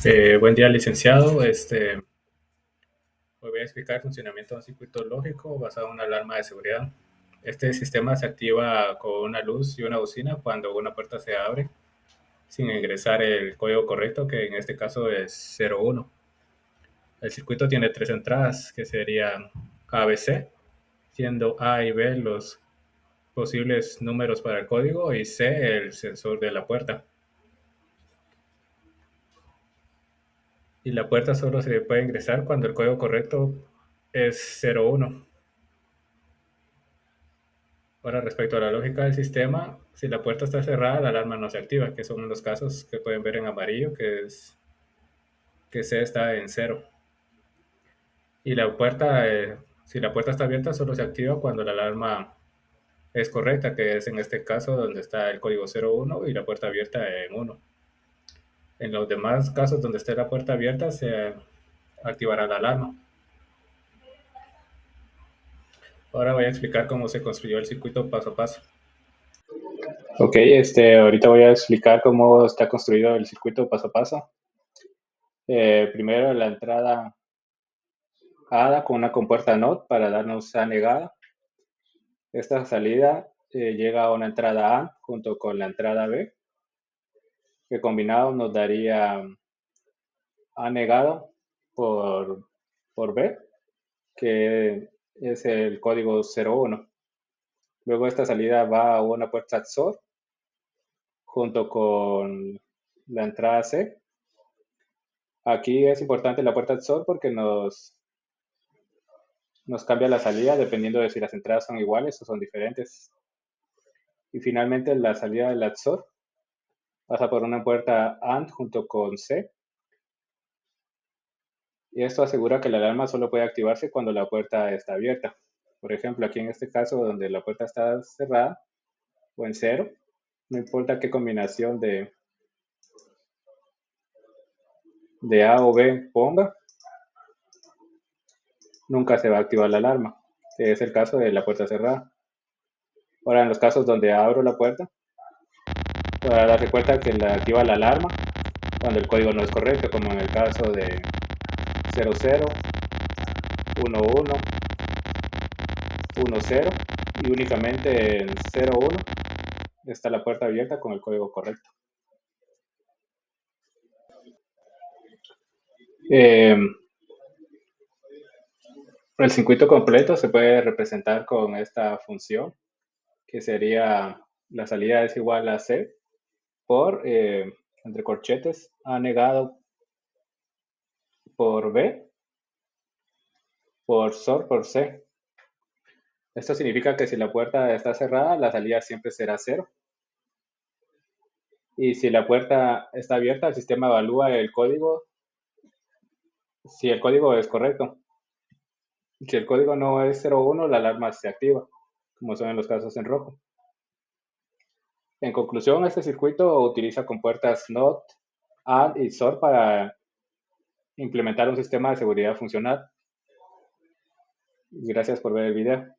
Buen día, licenciado. Hoy voy a explicar el funcionamiento de un circuito lógico basado en una alarma de seguridad. Este sistema se activa con una luz y una bocina cuando una puerta se abre sin ingresar el código correcto, que en este caso es 01. El circuito tiene tres entradas, que serían A, B, C, siendo A y B los posibles números para el código y C el sensor de la puerta. Y la puerta solo se puede ingresar cuando el código correcto es 01. Ahora, respecto a la lógica del sistema, si la puerta está cerrada, la alarma no se activa, que son los casos que pueden ver en amarillo, que es que C está en 0. Y la puerta, si la puerta está abierta, solo se activa cuando la alarma es correcta, que es en este caso donde está el código 01 y la puerta abierta en 1. En los demás casos donde esté la puerta abierta, se activará la alarma. Ahora voy a explicar cómo se construyó el circuito paso a paso. Ok, ahorita voy a explicar cómo está construido el circuito paso a paso. Primero la entrada ADA con una compuerta NOT para darnos A negada. Esta salida llega a una entrada AND junto con la entrada B, que combinado nos daría A negado por B, que es el código 01. Luego esta salida va a una puerta XOR junto con la entrada C. Aquí es importante la puerta XOR porque nos cambia la salida dependiendo de si las entradas son iguales o son diferentes. Y finalmente la salida del XOR pasa por una puerta AND junto con C. Y esto asegura que la alarma solo puede activarse cuando la puerta está abierta. Por ejemplo, aquí en este caso donde la puerta está cerrada o en 0, no importa qué combinación de A o B ponga, nunca se va a activar la alarma, que es el caso de la puerta cerrada. Ahora, en los casos donde abro la puerta, para darse cuenta que la activa la alarma cuando el código no es correcto, como en el caso de 00, 11, 10 y únicamente en 01 está la puerta abierta con el código correcto. El circuito completo se puede representar con esta función, que sería la salida es igual a C por, entre corchetes, A negado por B por SOR por C. Esto significa que si la puerta está cerrada, la salida siempre será 0. Y si la puerta está abierta, el sistema evalúa el código, si el código es correcto. Si el código no es 01, la alarma se activa, como son en los casos en rojo. En conclusión, este circuito utiliza compuertas NOT, AND y SOR para implementar un sistema de seguridad funcional. Gracias por ver el video.